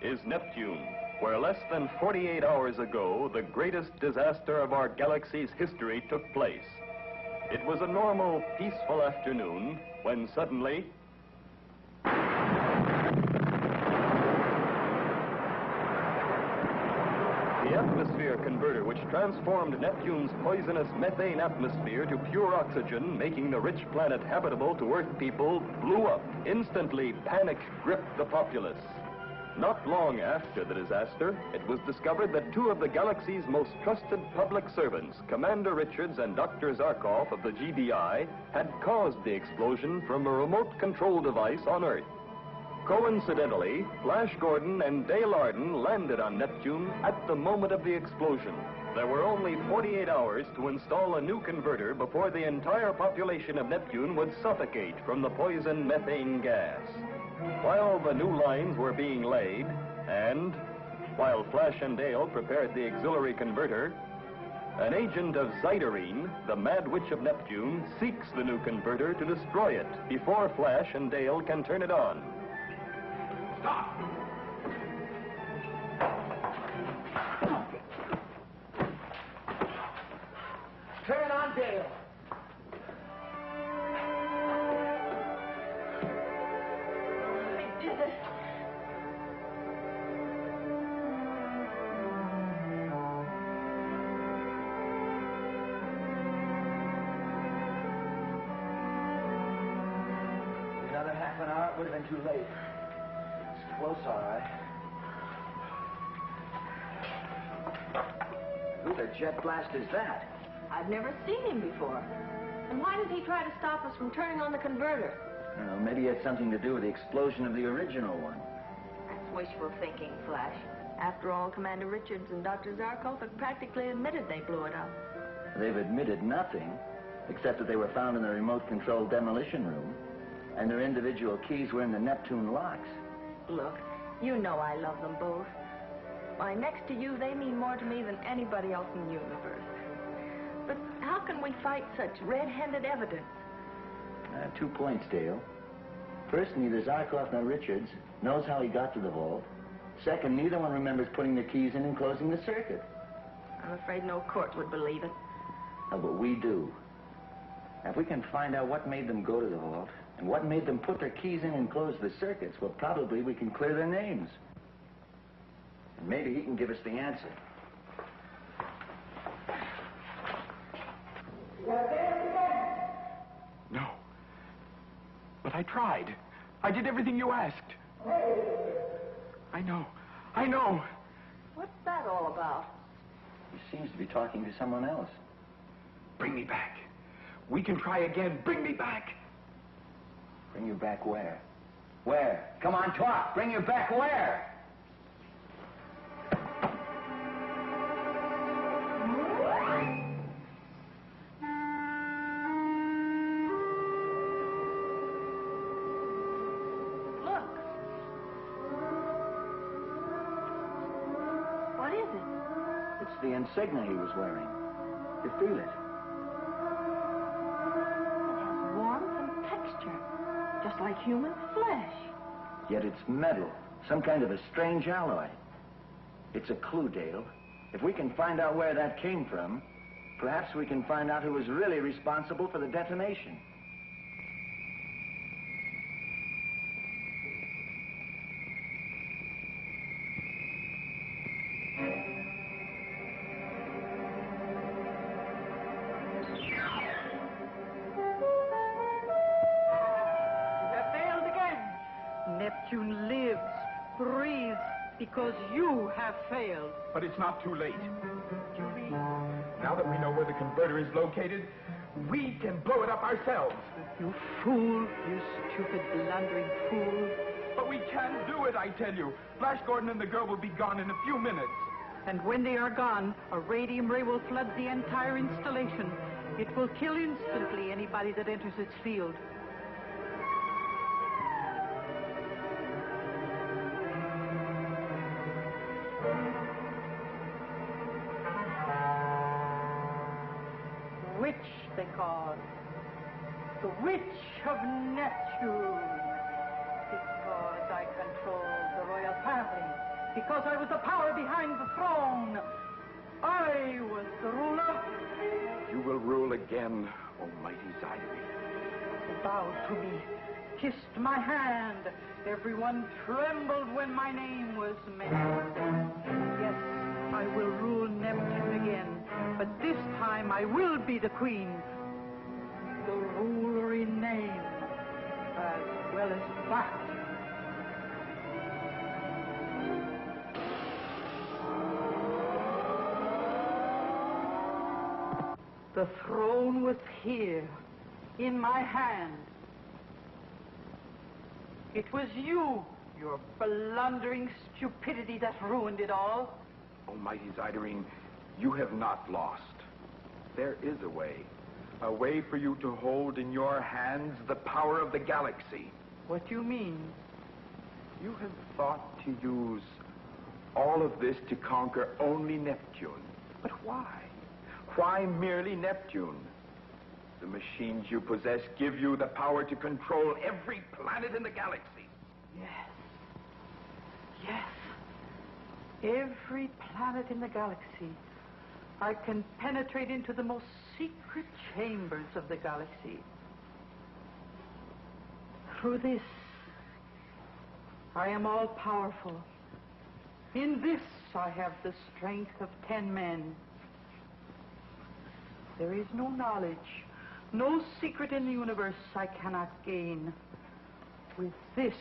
is Neptune, where less than 48 hours ago, the greatest disaster of our galaxy's history took place. It was a normal, peaceful afternoon when suddenly... the atmosphere converter, which transformed Neptune's poisonous methane atmosphere to pure oxygen, making the rich planet habitable to Earth people, blew up. Instantly, panic gripped the populace. Not long after the disaster, it was discovered that two of the galaxy's most trusted public servants, Commander Richards and Dr. Zarkov of the GBI, had caused the explosion from a remote control device on Earth. Coincidentally, Flash Gordon and Dale Arden landed on Neptune at the moment of the explosion. There were only 48 hours to install a new converter before the entire population of Neptune would suffocate from the poison methane gas. While the new lines were being laid, and while Flash and Dale prepared the auxiliary converter, an agent of Zyderine, the Mad Witch of Neptune, seeks the new converter to destroy it before Flash and Dale can turn it on. Stop! Turn it on, Dale. They did it. Another half an hour, it would have been too late. Close, all right. Who the jet blast is that? I've never seen him before. And why did he try to stop us from turning on the converter? I don't know, maybe it had something to do with the explosion of the original one. That's wishful thinking, Flash. After all, Commander Richards and Dr. Zarkov have practically admitted they blew it up. They've admitted nothing, except that they were found in the remote-controlled demolition room, and their individual keys were in the Neptune locks. Look, you know I love them both. Why, next to you, they mean more to me than anybody else in the universe. But how can we fight such red-handed evidence? 2 points, Dale. First, neither Zarkov nor Richards knows how he got to the vault. Second, neither one remembers putting the keys in and closing the circuit. I'm afraid no court would believe it. No, but we do. Now, if we can find out what made them go to the vault, and what made them put their keys in and close the circuits, well, probably we can clear their names. And maybe he can give us the answer. No. But I tried. I did everything you asked. I know. I know. What's that all about? He seems to be talking to someone else. Bring me back. We can try again. Bring me back. Bring you back where? Where? Come on, talk. Bring you back where? Look. What is it? It's the insignia he was wearing. You feel it? Just like human flesh. Yet it's metal, some kind of a strange alloy. It's a clue, Dale. If we can find out where that came from, perhaps we can find out who was really responsible for the detonation. Neptune lives, breathes, because you have failed. But it's not too late. Julie, now that we know where the converter is located, we can blow it up ourselves. You fool, you stupid, blundering fool. But we can do it, I tell you. Flash Gordon and the girl will be gone in a few minutes. And when they are gone, a radium ray will flood the entire installation. It will kill instantly anybody that enters its field. Witch, they call it. The Witch of Neptune. Because I control the royal family. because I was the power behind the throne. I was the ruler. You will rule again, Almighty Zyderene. They bowed to me, kissed my hand. Everyone trembled when my name was mentioned. Yes, I will rule Neptune again, but this time I will be the queen. The ruler in name, as well as fact. The throne was here, in my hand. It was you, your blundering stupidity, that ruined it all. Almighty Zyderene, you have not lost. There is a way for you to hold in your hands the power of the galaxy. What do you mean? You have thought to use all of this to conquer only Neptune. But why? Why merely Neptune? The machines you possess give you the power to control every planet in the galaxy. Yes. Yes. Every planet in the galaxy. I can penetrate into the most secret chambers of the galaxy. Through this, I am all powerful. In this, I have the strength of 10 men. There is no knowledge, no secret in the universe I cannot gain. With this,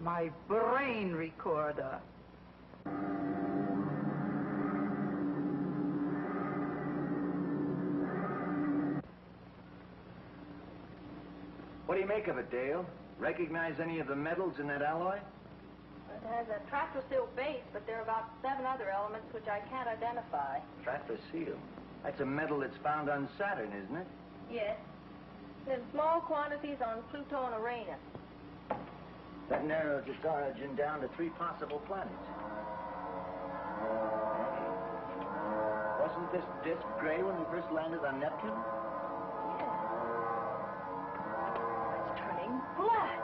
my brain recorder. What do you make of it, Dale? Recognize any of the metals in that alloy? It has a Tratrasil base, but there are about 7 other elements which I can't identify. Tratrasil. That's a metal that's found on Saturn, isn't it? Yes. In small quantities on Pluto and Uranus. That narrows its origin down to 3 possible planets. Wasn't this disk gray when we first landed on Neptune? Yes. It's turning black.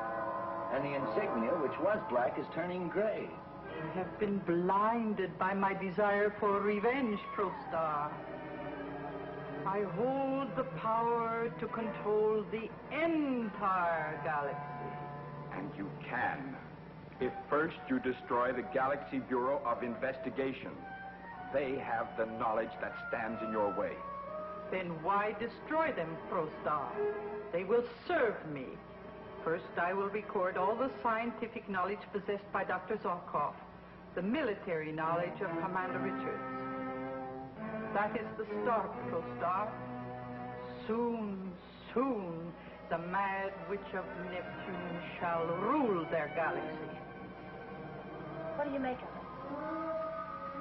And the insignia, which was black, is turning gray. I have been blinded by my desire for revenge, Prostar. I hold the power to control the entire galaxy. And you can, if first you destroy the Galaxy Bureau of Investigation. They have the knowledge that stands in your way. Then why destroy them, Prostar? They will serve me. First, I will record all the scientific knowledge possessed by Dr. Zarkov, the military knowledge of Commander Richards. That is the start, Prostar. Soon, soon, the mad witch of Neptune shall rule their galaxy. What do you make of it?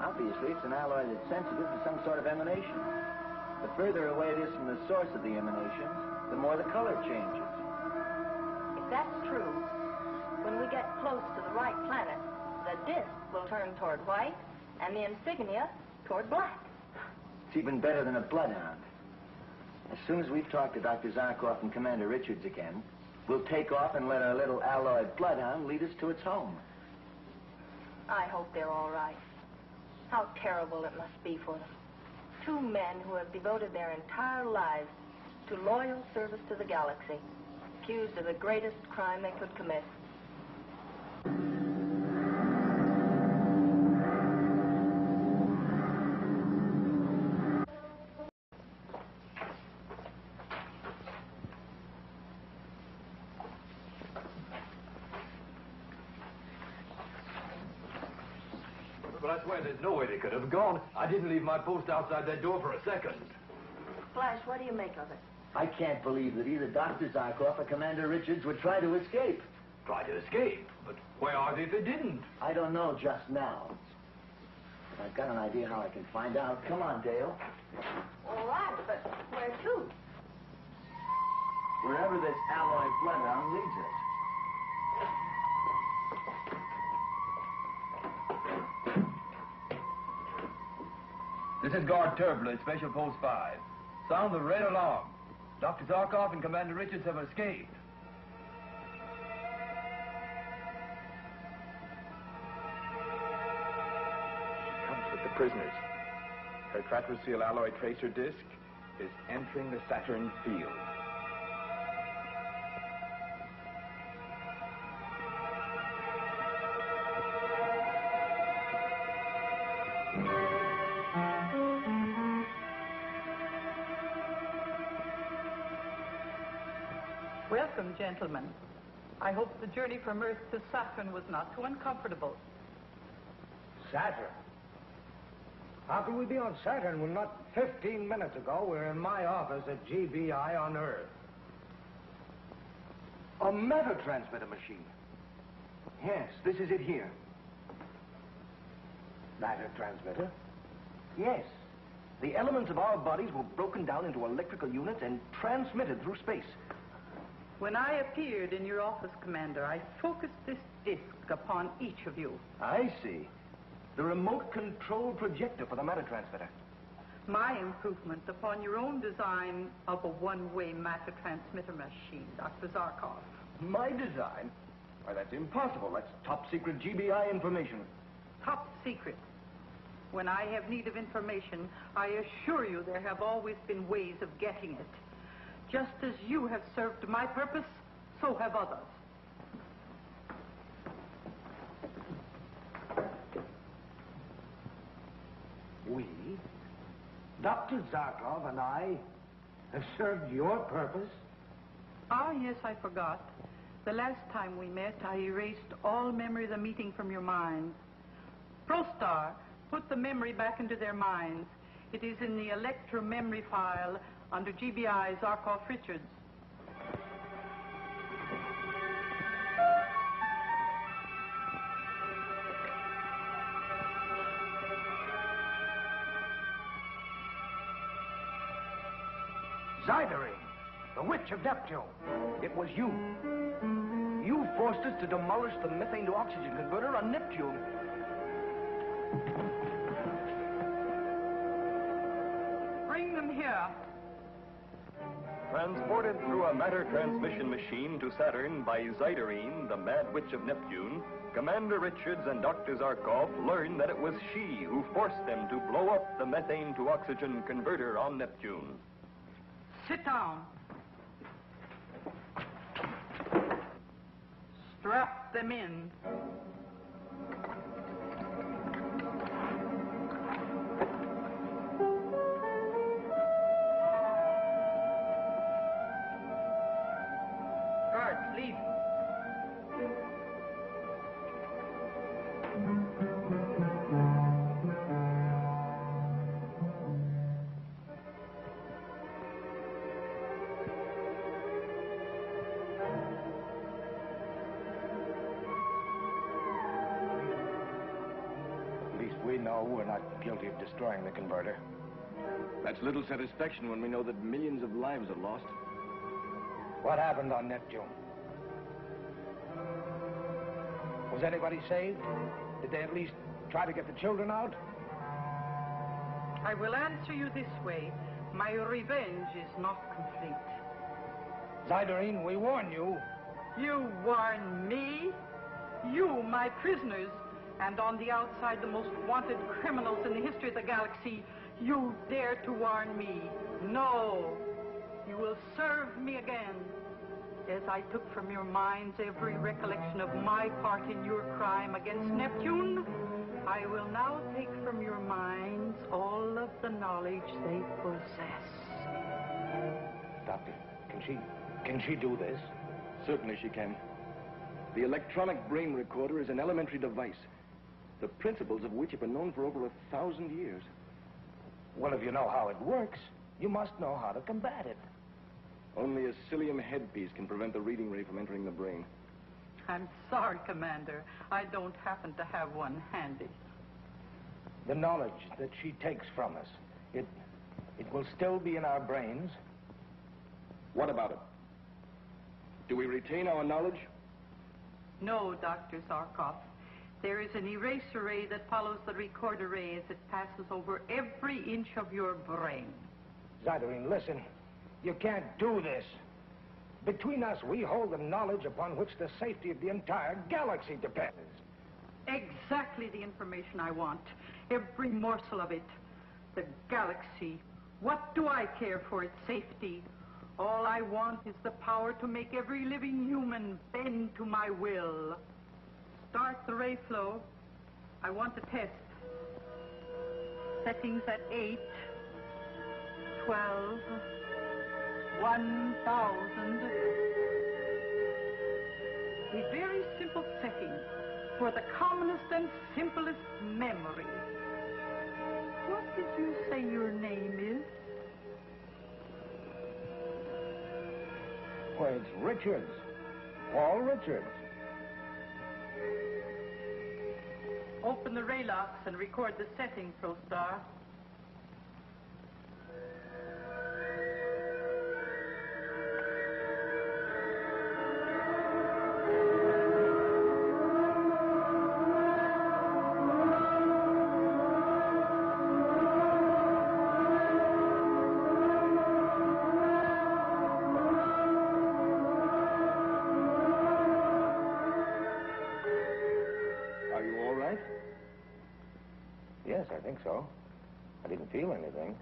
Obviously, it's an alloy that's sensitive to some sort of emanation. The further away it is from the source of the emanation, the more the color changes. If that's true, when we get close to the right planet, the disk will turn toward white and the insignia toward black. It's even better than a bloodhound. As soon as we've talked to Dr. Zarkov and Commander Richards again, we'll take off and let our little alloyed bloodhound lead us to its home. I hope they're all right. How terrible it must be for them. 2 men who have devoted their entire lives to loyal service to the galaxy, accused of the greatest crime they could commit. But I swear there's no way they could have gone. I didn't leave my post outside that door for a second. Flash, what do you make of it? I can't believe that either Dr. Zarkov or Commander Richards would try to escape. Try to escape, but where are they if they didn't? I don't know just now. But I've got an idea how I can find out. Come on, Dale. All right, but where to? Wherever this alloy bloodhound leads us. This is Guard Turbulent, Special Post 5. Sound the red alarm. Dr. Zarkov and Commander Richards have escaped. prisoners. Her Tratrasil alloy tracer disc is entering the Saturn field. Welcome, gentlemen. I hope the journey from Earth to Saturn was not too uncomfortable. Saturn? How can we be on Saturn when not 15 minutes ago we were in my office at GBI on Earth? A matter transmitter machine. Yes, this is it here. Matter transmitter? Yes. The elements of our bodies were broken down into electrical units and transmitted through space. When I appeared in your office, Commander, I focused this disc upon each of you. I see. The remote control projector for the matter transmitter. My improvement upon your own design of a one-way matter transmitter machine, Dr. Zarkov. My design? Why, that's impossible. That's top secret GBI information. Top secret. When I have need of information, I assure you there have always been ways of getting it. Just as you have served my purpose, so have others. We, Dr. Zarkov and I, have served your purpose? Ah, yes, I forgot. The last time we met, I erased all memory of the meeting from your mind. ProStar put the memory back into their minds. It is in the Electro memory file under GBI Zarkov Richards. Zyderine, the witch of Neptune. It was you. You forced us to demolish the methane to oxygen converter on Neptune. Bring them here. Transported through a matter transmission machine to Saturn by Zyderine, the Mad Witch of Neptune, Commander Richards and Dr. Zarkov learned that it was she who forced them to blow up the methane to oxygen converter on Neptune. Sit down. Strap them in. Guards, leave. We know we're not guilty of destroying the converter. That's little satisfaction when we know that millions of lives are lost. What happened on Neptune? Was anybody saved? Did they at least try to get the children out? I will answer you this way. My revenge is not complete. Zyderine, we warn you. You warn me? You, my prisoners, and on the outside, the most wanted criminals in the history of the galaxy, you dare to warn me. No. You will serve me again. As I took from your minds every recollection of my part in your crime against Neptune, I will now take from your minds all of the knowledge they possess. Doctor, can she do this? Certainly she can. The electronic brain recorder is an elementary device, the principles of which have been known for over 1,000 years. Well, if you know how it works, you must know how to combat it. Only a psyllium headpiece can prevent the reading ray from entering the brain. I'm sorry, Commander. I don't happen to have one handy. The knowledge that she takes from us, it will still be in our brains. What about it? Do we retain our knowledge? No, Dr. Zarkov. There is an eraser ray that follows the recorder ray as it passes over every inch of your brain. Zyderine, listen. You can't do this. Between us, we hold the knowledge upon which the safety of the entire galaxy depends. Exactly the information I want. Every morsel of it. The galaxy. What do I care for its safety? All I want is the power to make every living human bend to my will. Start the ray flow. I want to test. Settings at 8, 12, 1,000. A very simple setting for the commonest and simplest memory. What did you say your name is? Why, it's Richards. Paul Richards. Open the ray locks and record the setting, ProStar. Are you all right? Yes, I think so. I didn't feel anything.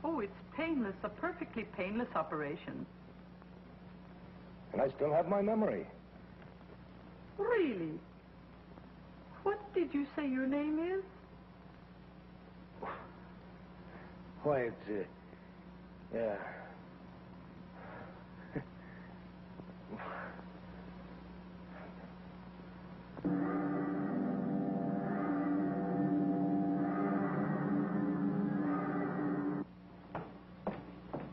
Oh, it's painless, a perfectly painless operation. And I still have my memory. Really? What did you say your name is? Why, it's, yeah.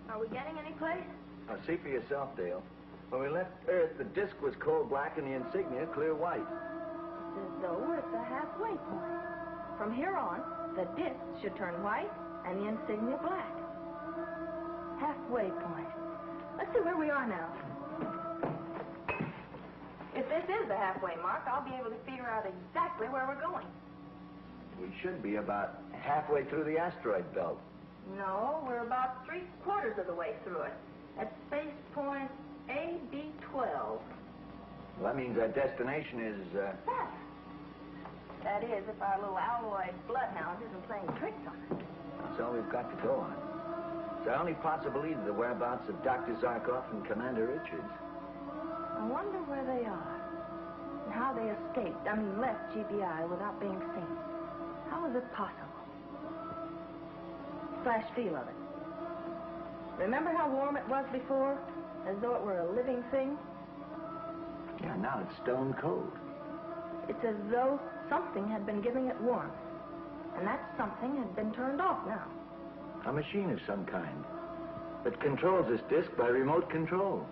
Are we getting any place? Now, see for yourself, Dale. When we left Earth, the disk was coal black and the insignia clear white. It's as though we're at the halfway point. From here on, the disc should turn white and the insignia black. Halfway point. Let's see where we are now. If this is the halfway mark, I'll be able to figure out exactly where we're going. We should be about halfway through the asteroid belt. No, we're about 3/4 of the way through it. At space point AB12. Well, that means our destination is, That is, if our little alloyed bloodhound isn't playing tricks on us. That's all we've got to go on. It's our only possible lead to the whereabouts of Dr. Zarkov and Commander Richards. I wonder where they are. And how they left GBI without being seen. How is it possible? Flash feel of it. Remember how warm it was before? As though it were a living thing? Yeah, now it's stone cold. It's as though something had been giving it warmth. And that something had been turned off now. A machine of some kind that controls this disk by remote control.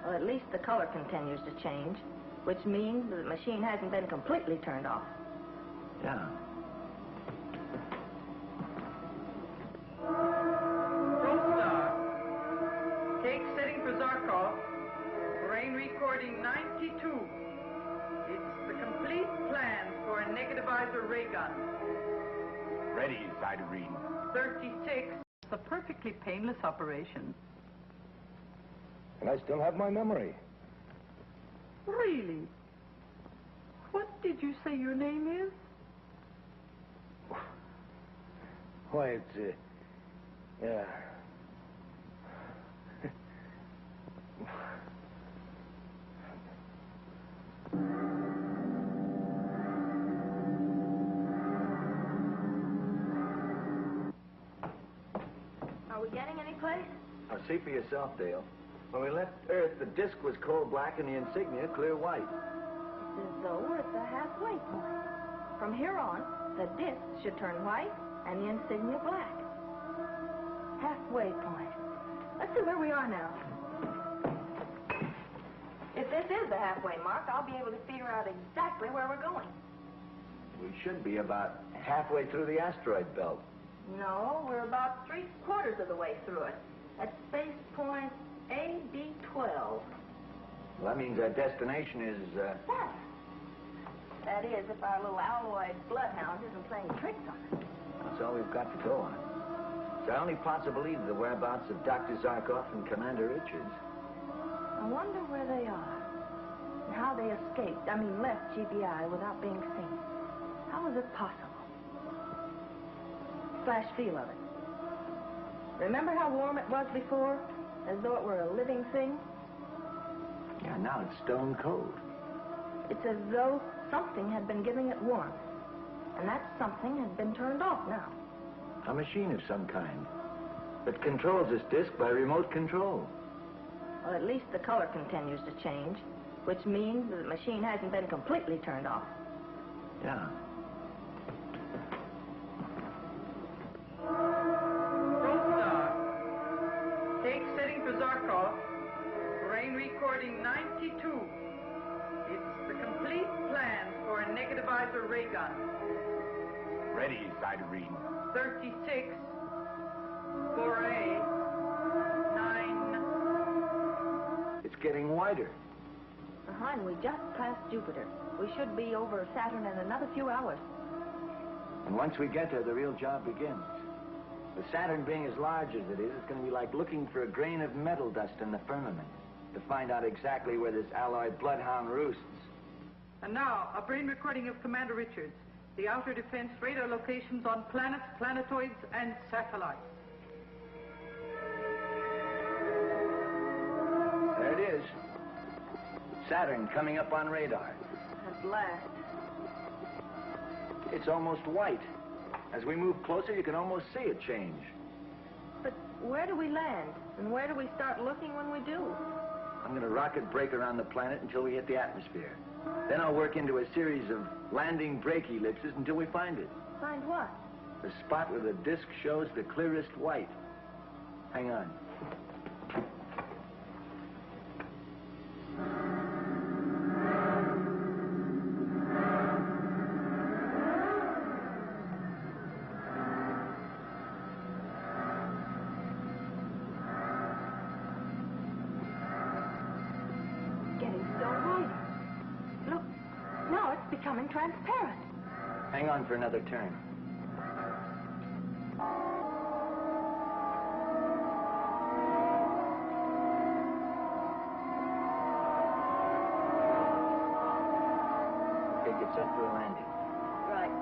Well, at least the color continues to change, which means that the machine hasn't been completely turned off. Yeah. ProStar. Take setting for Zarkov. Brain recording 92. It's the complete plan for a negativizer ray gun. Ready, Zyderine. 36. It's a perfectly painless operation. And I still have my memory. Really? What did you say your name is? Why, it's, yeah. Are we getting any place? Now, see for yourself, Dale. When we left Earth, the disk was coal black and the insignia clear white. It's as though we're at the halfway point. From here on, the disc should turn white and the insignia black. Halfway point. Let's see where we are now. If this is the halfway mark, I'll be able to figure out exactly where we're going. We should be about halfway through the asteroid belt. No, we're about 3/4 of the way through it. At space point AB12. Well, that means our destination is, That is, if our little alloyed bloodhound isn't playing tricks on us. That's all we've got to go on. It's our only possible lead to the whereabouts of Dr. Zarkov and Commander Richards. I wonder where they are. And how they left GBI without being seen. How was it possible? Flash feel of it. Remember how warm it was before? As though it were a living thing? Yeah, now it's stone cold. It's as though something had been giving it warmth. And that something had been turned off now. A machine of some kind that controls this disc by remote control. Well, at least the color continues to change, which means that the machine hasn't been completely turned off. Yeah. ProStar. Take setting for Zarkov. Brain recording 92. It's the complete plan for a negativizer ray gun. Ready, Cytarine. 36. 4A. 9. It's getting wider. Behind, we just passed Jupiter. We should be over Saturn in another few hours. And once we get there, the real job begins. With Saturn being as large as it is, it's going to be like looking for a grain of metal dust in the firmament to find out exactly where this alloyed bloodhound roosts. And now, a brain recording of Commander Richards. The outer defense radar locations on planets, planetoids, and satellites. There it is. Saturn coming up on radar. At last. It's almost white. As we move closer, you can almost see it change. But where do we land? And where do we start looking when we do? I'm going to rocket brake around the planet until we hit the atmosphere. Then I'll work into a series of landing brake ellipses until we find it. Find what? The spot where the disk shows the clearest white. Hang on. Becoming transparent. Hang on for another turn. Okay, get set for a landing. Right.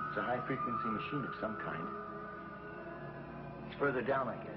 It's a high-frequency machine of some kind. It's further down, I guess.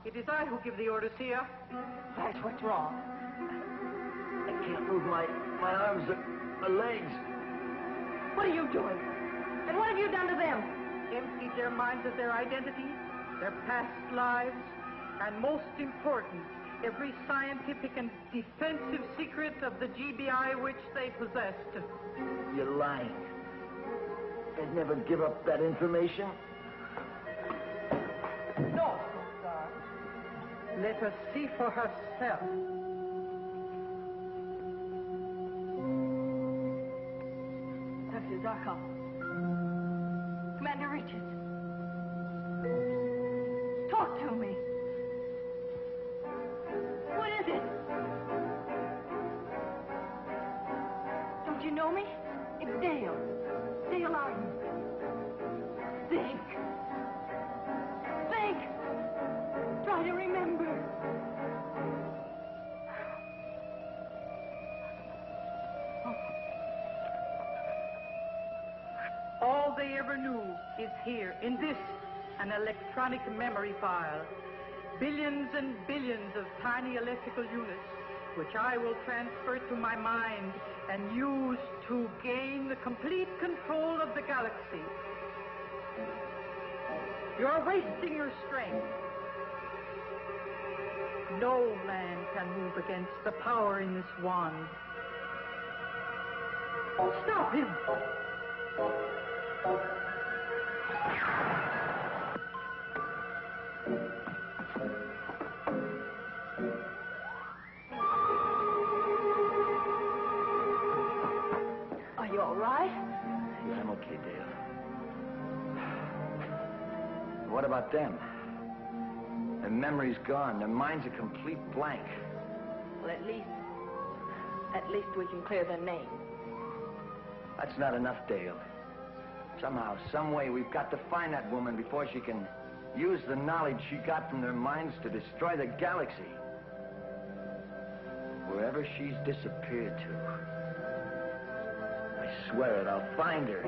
It is I who give the orders here. Flash, what's wrong? I can't move my arms or legs. What are you doing? And what have you done to them? Emptied their minds of their identity, their past lives, and most important, every scientific and defensive secret of the GBI which they possessed. You're lying. They'd never give up that information. No, Prostar. Let her see for herself. Dr. Zarkov. Commander Richards. Talk to me. What is it? Don't you know me? It's Dale. Dale Arden. Think. Think. Try to remember. All they ever knew is here, in this, an electronic memory file. Billions and billions of tiny electrical units, which I will transfer to my mind and use to gain the complete control of the galaxy. You're wasting your strength. No man can move against the power in this wand. Stop him! Are you all right? Yeah, I'm okay, Dale. What about them? Their memory's gone. Their mind's a complete blank. Well, at least we can clear their names. That's not enough, Dale. Somehow, some way, we've got to find that woman before she can use the knowledge she got from their minds to destroy the galaxy. Wherever she's disappeared to. I swear it, I'll find her.